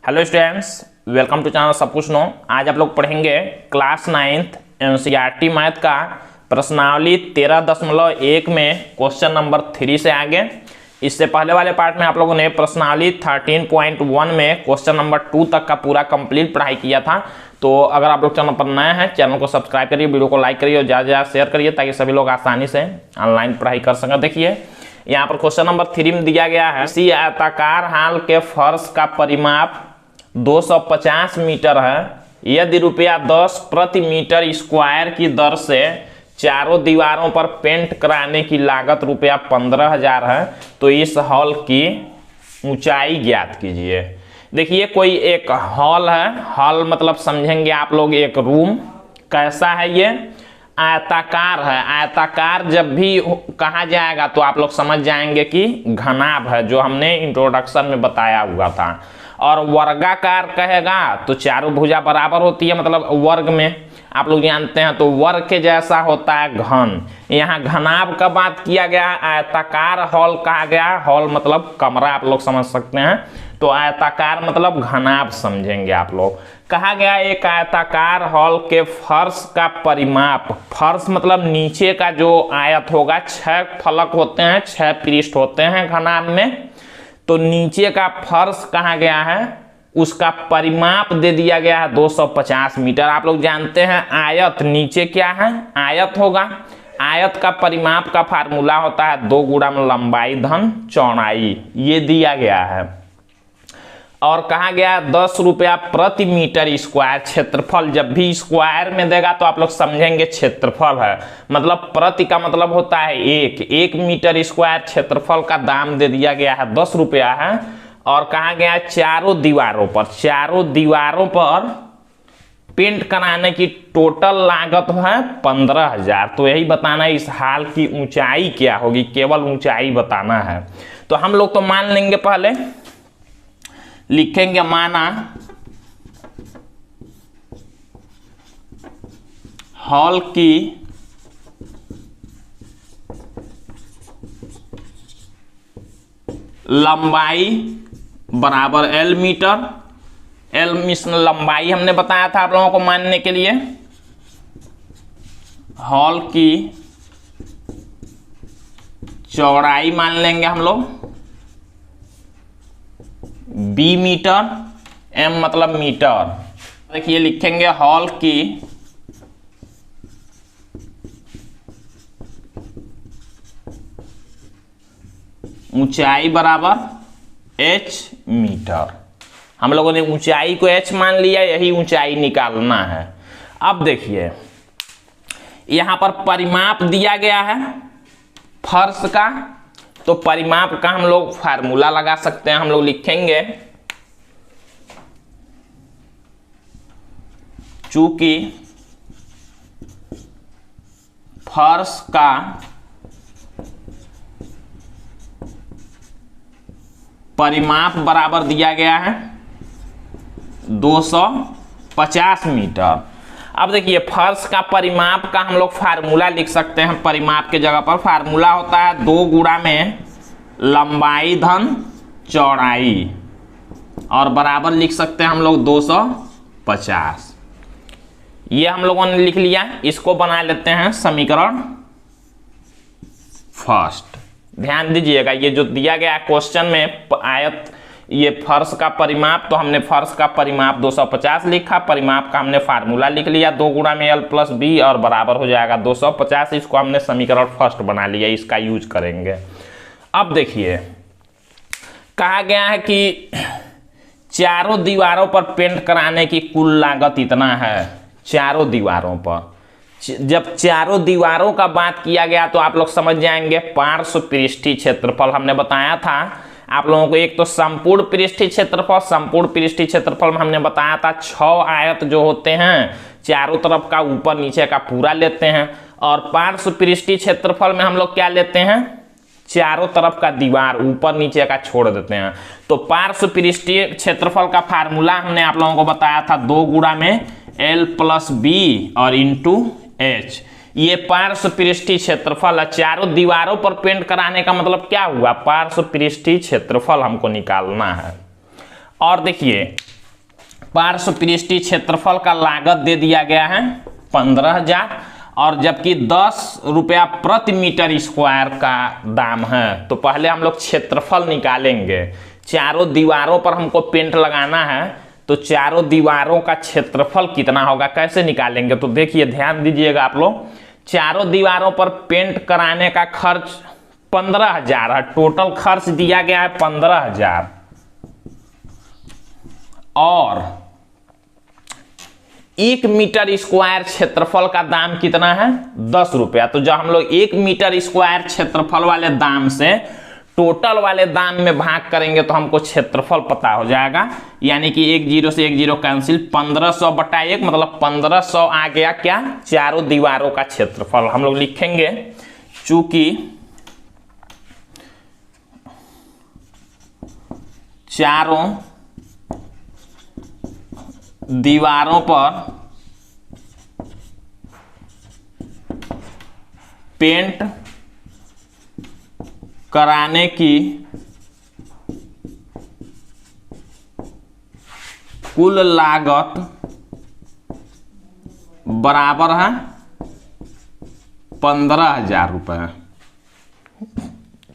Hello students, welcome to channel सब कुछ no. आज आप लोग पढ़ेंगे क्लास 9th एनसीईआरटी मैथ का प्रश्नावली 13.1 में क्वेश्चन नंबर 3 से आगे। इससे पहले वाले पार्ट में आप लोगों ने प्रश्नावली 13.1 में क्वेश्चन नंबर 2 तक का पूरा कंप्लीट पढ़ाई किया था। तो अगर आप लोग चैनल पर नए हैं, चैनल को सब्सक्राइब करिए, वीडियो को लाइक करिए और ज़्यादा से ज़्यादा शेयर करिए ताकि सभी लोग आसानी से ऑनलाइन पढ़ाई कर सकें। देखिए यहाँ पर क्वेश्चन नंबर 3 में दिया गया है, इसी आयताकार हाल के फर्श का परिमाप 250 मीटर है। यदि रुपया 10 प्रति मीटर स्क्वायर की दर से चारों दीवारों पर पेंट कराने की लागत रुपया 15,000 है, तो इस हॉल की ऊंचाई ज्ञात कीजिए। देखिए कोई एक हॉल है, हॉल मतलब समझेंगे आप लोग एक रूम। कैसा है ये? आयताकार है। आयताकार जब भी कहा जाएगा तो आप लोग समझ जाएंगे कि घनाभ है, जो हमने इंट्रोडक्शन में बताया हुआ था। और वर्गाकार कहेगा तो चारों भुजा बराबर होती है, मतलब वर्ग में आप लोग जानते हैं तो वर्ग के जैसा होता है घन। यहाँ घनाभ का बात किया गया, आयताकार हॉल कहा गया। हॉल मतलब कमरा आप लोग समझ सकते हैं, तो आयताकार मतलब घनाभ समझेंगे आप लोग। कहा गया एक आयताकार हॉल के फर्श का परिमाप, फर्श मतलब नीचे का जो आयत होगा, 6 फलक होते हैं, 6 पृष्ठ होते हैं घनाभ में, तो नीचे का फर्श कहा गया है, उसका परिमाप दे दिया गया है 250 मीटर। आप लोग जानते हैं आयत नीचे क्या है, आयत होगा। आयत का परिमाप का फार्मूला होता है 2 गुणा में लंबाई धन चौड़ाई, ये दिया गया है। और कहा गया 10 रुपया प्रति मीटर स्क्वायर क्षेत्रफल। जब भी स्क्वायर में देगा तो आप लोग समझेंगे क्षेत्रफल है, मतलब प्रति का मतलब होता है 1 मीटर स्क्वायर क्षेत्रफल का दाम दे दिया गया है 10 रुपया है। और कहा गया चारों दीवारों पर पेंट कराने की टोटल लागत है 15,000। तो यही बताना है इस हाल की ऊंचाई क्या होगी, केवल ऊंचाई बताना है। तो हम लोग तो मान लेंगे, पहले लिखेंगे माना हॉल की लंबाई बराबर L मीटर। L लंबाई हमने बताया था आप लोगों को मानने के लिए। हॉल की चौड़ाई मान लेंगे हम लोग B मीटर, M मतलब मीटर। देखिए लिखेंगे हॉल की ऊंचाई बराबर H मीटर। हम लोगों ने ऊंचाई को H मान लिया, यही ऊंचाई निकालना है। अब देखिए यहां पर परिमाप दिया गया है फर्श का, तो परिमाप का हम लोग फार्मूला लगा सकते हैं। हम लोग लिखेंगे चूंकि फर्श का परिमाप बराबर दिया गया है 250 मीटर। अब देखिए फर्श का परिमाप का हम लोग फार्मूला लिख सकते हैं। परिमाप के जगह पर फार्मूला होता है 2 गुणा में लंबाई धन चौड़ाई, और बराबर लिख सकते हैं हम लोग 250। ये हम लोगों ने लिख लिया। इसको बना लेते हैं समीकरण फर्स्ट। ध्यान दीजिएगा, ये जो दिया गया क्वेश्चन में आयत, ये फर्श का परिमाप, तो हमने फर्श का परिमाप 250 लिखा, परिमाप का हमने फार्मूला लिख लिया 2 गुणा में L प्लस B और बराबर हो जाएगा 250। इसको हमने समीकरण फर्स्ट बना लिया, इसका यूज करेंगे। अब देखिए कहा गया है कि चारों दीवारों पर पेंट कराने की कुल लागत इतना है। चारों दीवारों पर, जब चारों दीवारों का बात किया गया तो आप लोग समझ जाएंगे पार्श्व पृष्ठीय क्षेत्रफल हमने बताया था आप लोगों को। एक तो संपूर्ण पृष्ठीय क्षेत्रफल, संपूर्ण पृष्ठीय क्षेत्रफल में हमने बताया था 6 आयत जो होते हैं चारों तरफ का, ऊपर नीचे का पूरा लेते हैं। और पार्श्व पृष्ठीय क्षेत्रफल में हम लोग क्या लेते हैं, चारों तरफ का दीवार ऊपर नीचे का छोड़ देते हैं। तो पार्श्व पृष्ठीय क्षेत्रफल का फार्मूला हमने आप लोगों को बताया था 2 गुणा में L प्लस B और इंटू H। ये पार्श्व पृष्ठीय क्षेत्रफल है। चारों दीवारों पर पेंट कराने का मतलब क्या हुआ, पार्श्व पृष्ठीय क्षेत्रफल हमको निकालना है। और देखिए पार्श्व पृष्ठीय क्षेत्रफल का लागत दे दिया गया है 15,000 और जबकि 10 रुपया प्रति मीटर स्क्वायर का दाम है। तो पहले हम लोग क्षेत्रफल निकालेंगे। चारों दीवारों पर हमको पेंट लगाना है, तो चारों दीवारों का क्षेत्रफल कितना होगा, कैसे निकालेंगे? तो देखिए ध्यान दीजिएगा आप लोग, चारों दीवारों पर पेंट कराने का खर्च 15,000 है। टोटल खर्च दिया गया है 15,000 और 1 मीटर स्क्वायर क्षेत्रफल का दाम कितना है? 10 रुपया। तो जब हम लोग 1 मीटर स्क्वायर क्षेत्रफल वाले दाम से टोटल वाले दाम में भाग करेंगे तो हमको क्षेत्रफल पता हो जाएगा। यानी कि 1 0 से 1 0 कैंसिल, 1500 बटा 1 मतलब 1500 आ गया क्या? चारों दीवारों का क्षेत्रफल। हम लोग लिखेंगे चूंकि चारों दीवारों पर पेंट कराने की कुल लागत बराबर है 15,000 रुपये।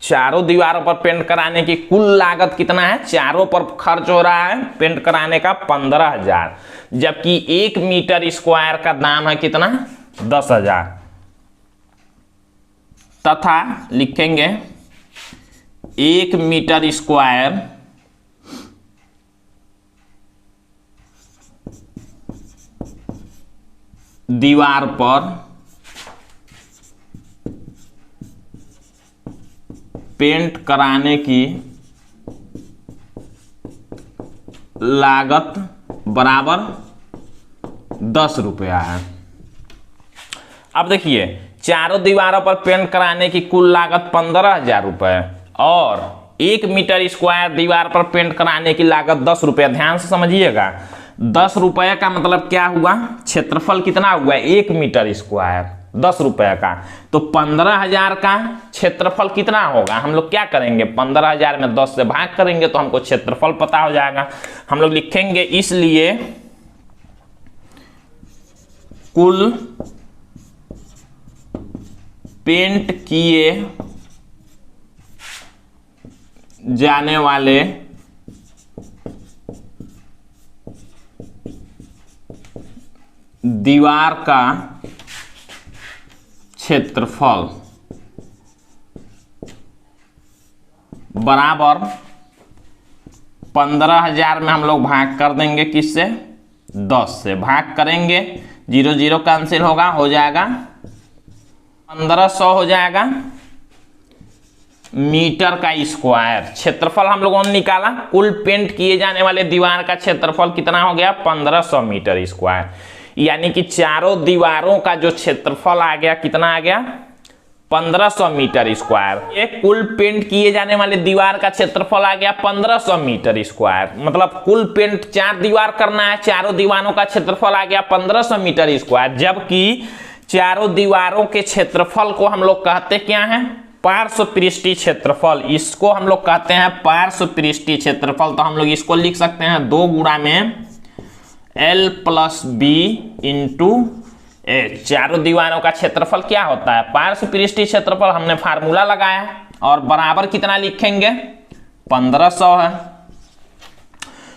चारों दीवारों पर पेंट कराने की कुल लागत कितना है? चारों पर खर्च हो रहा है पेंट कराने का 15,000, जबकि 1 मीटर स्क्वायर का दाम है कितना? 10,000। तथा लिखेंगे 1 मीटर स्क्वायर दीवार पर पेंट कराने की लागत बराबर 10 रुपया है। अब देखिए चारों दीवारों पर पेंट कराने की कुल लागत 15,000 रुपये और 1 मीटर स्क्वायर दीवार पर पेंट कराने की लागत 10 रुपया। ध्यान से समझिएगा, 10 रुपये का मतलब क्या हुआ? क्षेत्रफल कितना हुआ? 1 मीटर स्क्वायर 10 रुपये का। तो 15,000 का क्षेत्रफल कितना होगा? हम लोग क्या करेंगे? 15,000 में 10 से भाग करेंगे तो हमको क्षेत्रफल पता हो जाएगा। हम लोग लिखेंगे इसलिए कुल पेंट किए जाने वाले दीवार का क्षेत्रफल बराबर 15,000 में हम लोग भाग कर देंगे किससे? 10 से भाग करेंगे, 0 0 कैंसिल होगा, हो जाएगा 1500 हो जाएगा मीटर का स्क्वायर। क्षेत्रफल हम लोगों ने निकाला, कुल पेंट किए जाने वाले दीवार का क्षेत्रफल कितना हो गया? 1500 मीटर स्क्वायर। यानी कि चारों दीवारों का जो क्षेत्रफल आ गया कितना आ गया? 1500 मीटर स्क्वायर। ये कुल पेंट किए जाने वाले दीवार का क्षेत्रफल आ गया 1500 मीटर स्क्वायर। मतलब कुल पेंट 4 दीवार करना है, चारों दीवारों का क्षेत्रफल आ गया 1500 मीटर स्क्वायर, जबकि चारों दीवारों के क्षेत्रफल को हम लोग कहते क्या है? पार्श्व पृष्ठीय क्षेत्रफल। इसको हम लोग कहते हैं पार्श्व पृष्ठीय क्षेत्रफल। तो हम लोग इसको लिख सकते हैं 2 गुणा में L plus B into H. चारों दीवारों का क्षेत्रफल क्या होता है? पार्श्व पृष्ठीय क्षेत्रफल। हमने फार्मूला लगाया और बराबर कितना लिखेंगे? 1500 है।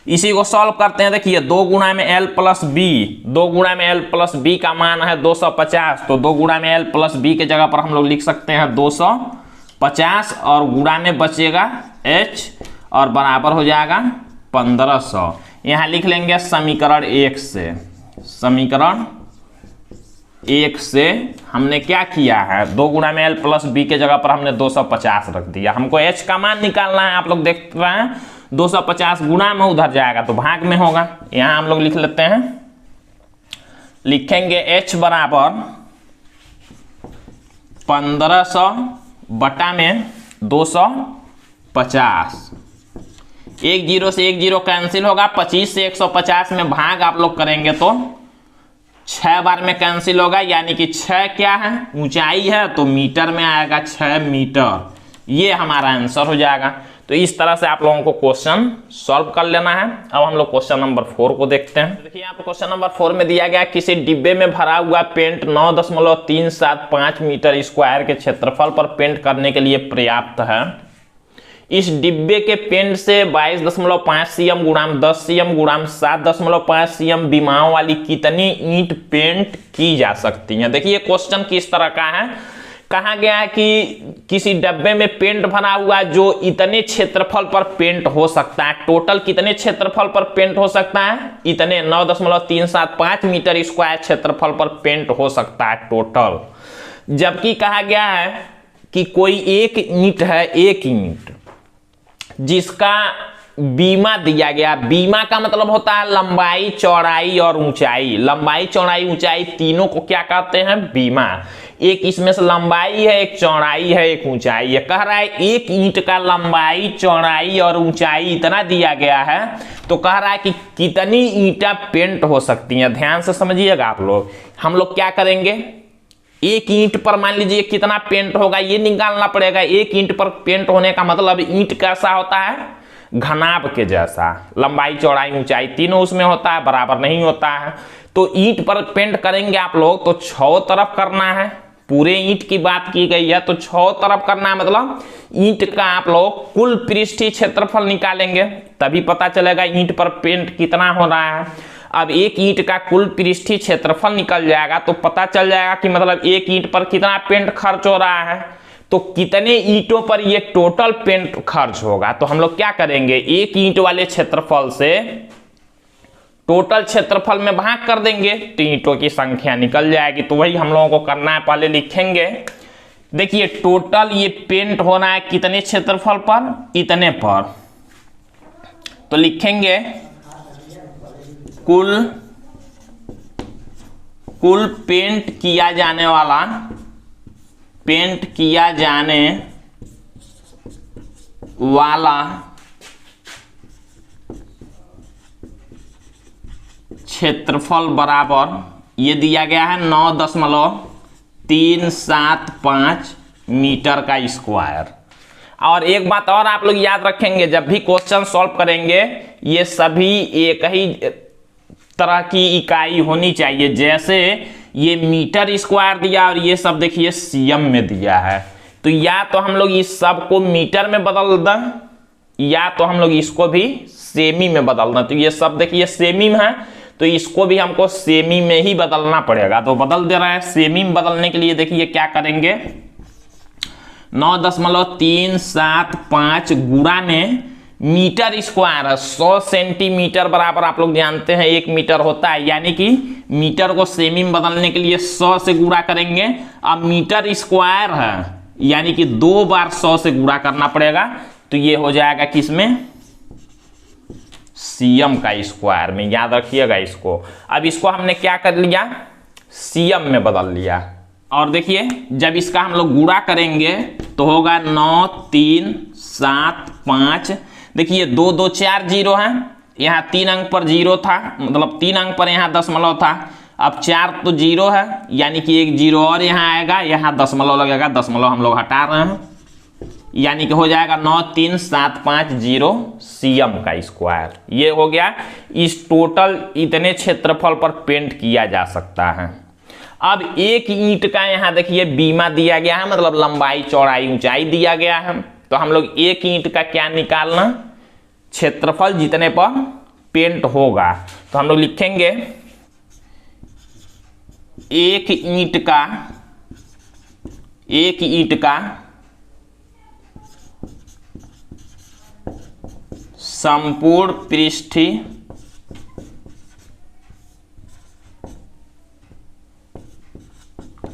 इसी को सॉल्व करते हैं। देखिए 2 गुणा में L प्लस बी, 2 गुणा में L प्लस बी का मान है 250। तो 2 गुणा में L प्लस बी के जगह पर हम लोग लिख सकते हैं 250 और गुणा में बचेगा H और बराबर हो जाएगा 1500। यहां लिख लेंगे समीकरण 1 से। समीकरण 1 से हमने क्या किया है? 2 गुणा में L प्लस बी के जगह पर हमने 250 रख दिया। हमको H का मान निकालना है। आप लोग देख रहे हैं 250 गुणा में उधर जाएगा तो भाग में होगा। यहां हम लोग लिख लेते हैं, लिखेंगे H बराबर 1500 बटा में 250। 1 0 से 1 0 कैंसिल होगा, 25 से 150 में भाग आप लोग करेंगे तो 6 बार में कैंसिल होगा। यानी कि 6 क्या है? ऊंचाई है, तो मीटर में आएगा 6 मीटर। ये हमारा आंसर हो जाएगा। तो तो इस तरह से आप लोगों को क्वेश्चन सॉल्व कर लेना है। अब हम लोग क्वेश्चन नंबर 4 को देखते हैं। देखिए यहाँ पर क्वेश्चन नंबर 4 में दिया गया किसी डिब्बे में भरा हुआ पेंट 9.375 मीटर स्क्वायर के क्षेत्रफल पर पेंट करने के लिए पर्याप्त है। इस डिब्बे के पेंट से 22.5 cm गुणाम 10 cm गुणाम 7.5 cm विमाओं वाली कितनी ईंट पेंट की जा सकती है। देखिए क्वेश्चन किस तरह का है, कहा गया है कि किसी डब्बे में पेंट भरा हुआ जो इतने क्षेत्रफल पर पेंट हो सकता है। टोटल कितने क्षेत्रफल पर पेंट हो सकता है, इतने 9.375 मीटर स्क्वायर क्षेत्रफल पर पेंट हो सकता है टोटल। जबकि कहा गया है कि कोई एक ईंट है, एक ईंट जिसका बीमा दिया गया। बीमा का मतलब होता है लंबाई, चौड़ाई और ऊंचाई। लंबाई, चौड़ाई, ऊंचाई तीनों को क्या कहते हैं, बीमा। एक इसमें से लंबाई है, एक चौड़ाई है, एक ऊंचाई है। कह रहा है एक ईंट का लंबाई, चौड़ाई और ऊंचाई इतना दिया गया है, तो कह रहा है कि कितनी ईंटें पेंट हो सकती हैं। ध्यान से समझिएगा आप लोग। हम लोग क्या करेंगे, एक ईंट पर मान लीजिए कितना पेंट होगा ये निकालना पड़ेगा। एक ईंट पर पेंट होने का मतलब ईंट कैसा होता है, घनाभ के जैसा। लंबाई, चौड़ाई, ऊंचाई तीनों उसमें होता है, बराबर नहीं होता है। तो ईंट पर पेंट करेंगे आप लोग तो 6 तरफ करना है। पूरे ईंट की बात की गई है तो 6 तरफ करना है, मतलब ईंट का आप लोग कुल पृष्ठीय क्षेत्रफल निकालेंगे तभी पता चलेगा ईंट पर पेंट कितना हो रहा है। अब एक ईंट का कुल पृष्ठीय क्षेत्रफल निकल जाएगा तो पता चल जाएगा कि मतलब एक ईंट पर कितना पेंट खर्च हो रहा है, तो कितने ईंटों पर ये टोटल पेंट खर्च होगा। तो हम लोग क्या करेंगे, एक ईंट वाले क्षेत्रफल से टोटल क्षेत्रफल में भाग कर देंगे तो ईंटों की संख्या निकल जाएगी। तो वही हम लोगों को करना है, पहले लिखेंगे। देखिए टोटल ये पेंट होना है कितने क्षेत्रफल पर, इतने पर। तो लिखेंगे कुल पेंट किया जाने वाला, पेंट किया जाने वाला क्षेत्रफल बराबर ये दिया गया है 9.375 मीटर का स्क्वायर। और एक बात और आप लोग याद रखेंगे, जब भी क्वेश्चन सॉल्व करेंगे ये सभी एक ही तरह की इकाई होनी चाहिए। जैसे ये मीटर स्क्वायर दिया और ये सब देखिए सीएम में दिया है, तो या तो हम लोग इस सब को मीटर में बदल दें या तो हम लोग इसको भी सेमी में बदल दें। तो ये सब देखिए सेमी में है तो इसको भी हमको सेमी में ही बदलना पड़ेगा। तो बदल दे रहा है। सेमी में बदलने के लिए देखिए क्या करेंगे, 9.375 गुणा में मीटर स्क्वायर है 100 सेंटीमीटर बराबर, आप लोग जानते हैं 1 मीटर होता है। यानी कि मीटर को सेमी में बदलने के लिए 100 से गुणा करेंगे। अब मीटर स्क्वायर है यानी कि 2 बार 100 से गुणा करना पड़ेगा। तो ये हो जाएगा किसमें, सीएम का स्क्वायर में। याद रखिएगा इसको। अब इसको हमने क्या कर लिया, सीएम में बदल लिया। और देखिए जब इसका हम लोग गुणा करेंगे तो होगा 9375। देखिए 2 2 4 जीरो है, यहाँ 3 अंक पर जीरो था, मतलब 3 अंक पर यहाँ दशमलव था। अब 4 तो जीरो है यानी कि एक जीरो और यहाँ आएगा, यहाँ दशमलव लगेगा, दशमलव हम लोग हटा रहे हैं, यानी कि हो जाएगा 93750 सीएम का स्क्वायर। ये हो गया। इस टोटल इतने क्षेत्रफल पर पेंट किया जा सकता है। अब एक ईंट का यहाँ देखिए बीमा दिया गया है, मतलब लंबाई, चौड़ाई, ऊंचाई दिया गया है। तो हम लोग एक ईंट का क्या निकालना, क्षेत्रफल जितने पर पेंट होगा। तो हम लोग लिखेंगे एक ईंट का संपूर्ण पृष्ठीय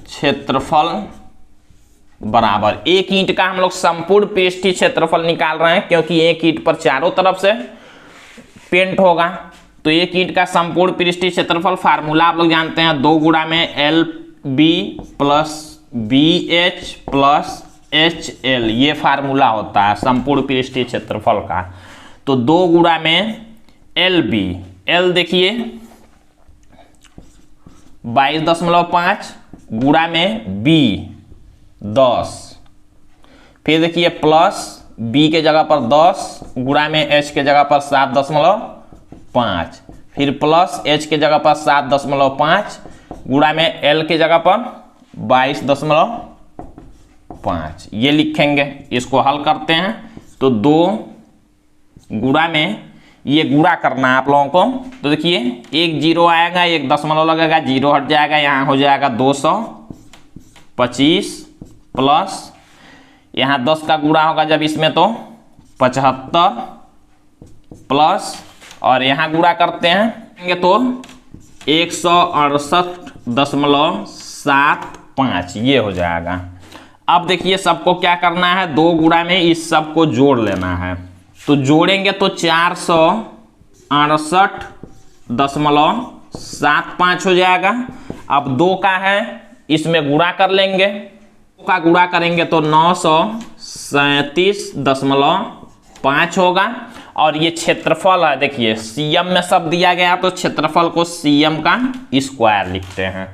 क्षेत्रफल बराबर, एक ईंट का हम लोग संपूर्ण पृष्ठीय क्षेत्रफल निकाल रहे हैं क्योंकि एक ईंट पर चारों तरफ से पेंट होगा। तो एक ईंट का संपूर्ण पृष्ठीय क्षेत्रफल फार्मूला आप लोग जानते हैं, 2 गुणा में LB plus BH plus HL, ये फार्मूला होता है संपूर्ण पृष्ठीय क्षेत्रफल का। तो 2 गुणा में LB, L देखिए 22.5 गुणा में B 10, फिर देखिए प्लस बी के जगह पर 10 गुणा में एच के जगह पर 7.5, फिर प्लस एच के जगह पर 7.5 गुणा में एल के जगह पर 22.5। ये लिखेंगे, इसको हल करते हैं तो 2 गुणा में ये गुणा करना है आप लोगों को। तो देखिए एक जीरो आएगा, एक दशमलव लगेगा, जीरो हट जाएगा, यहाँ हो जाएगा 225 प्लस यहाँ 10 का गुणा होगा जब इसमें तो 75 प्लस और यहाँ गुणा करते हैं तो 168.75 ये हो जाएगा। अब देखिए सबको क्या करना है, 2 गुणा में इस सब को जोड़ लेना है। तो जोड़ेंगे तो 468.75 हो जाएगा। अब 2 का है इसमें गुणा कर लेंगे, 2 का गुणा करेंगे तो 937.5 होगा। और ये क्षेत्रफल है, देखिए सीएम में सब दिया गया तो क्षेत्रफल को सीएम का स्क्वायर लिखते हैं।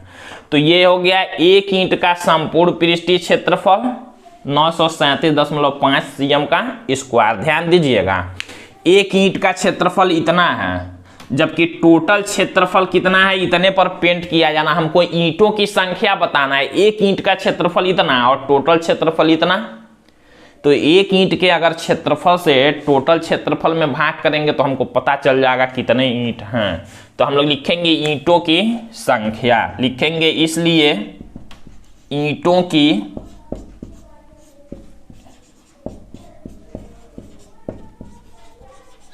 तो ये हो गया एक ईंट का संपूर्ण पृष्ठीय क्षेत्रफल 937.5 सीएम का स्क्वायर। ध्यान दीजिएगा एक ईंट का क्षेत्रफल इतना है, जबकि टोटल क्षेत्रफल कितना है इतने पर पेंट किया जाना। हमको ईंटों की संख्या बताना है, एक ईंट का क्षेत्रफल इतना और टोटल क्षेत्रफल इतना। तो एक ईंट के अगर क्षेत्रफल से टोटल क्षेत्रफल में भाग करेंगे तो हमको पता चल जाएगा कितने ईंट हैं। तो हम लोग लिखेंगे ईंटों की संख्या लिखेंगे, इसलिए ईंटों की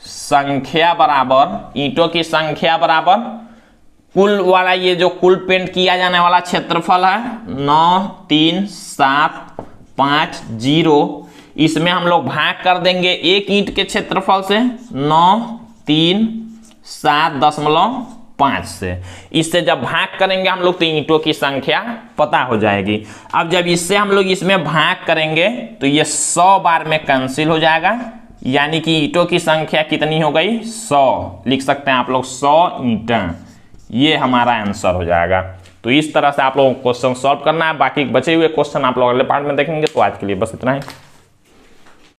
संख्या बराबर, ईंटों की संख्या बराबर कुल वाला ये जो कुल पेंट किया जाने वाला क्षेत्रफल है 93750, इसमें हम लोग भाग कर देंगे एक ईंट के क्षेत्रफल से 937.5 से। इससे जब भाग करेंगे हम लोग तो ईंटों की संख्या पता हो जाएगी। अब जब इससे हम लोग इसमें भाग करेंगे तो ये 100 बार में कैंसिल हो जाएगा, यानी कि ईंटों की संख्या कितनी हो गई 100। लिख सकते हैं आप लोग 100 ईंटें, ये हमारा आंसर हो जाएगा। तो इस तरह से आप लोगों को क्वेश्चन सॉल्व करना है। बाकी बचे हुए क्वेश्चन आप लोग अगले पार्ट में देखेंगे। तो आज के लिए बस इतना ही।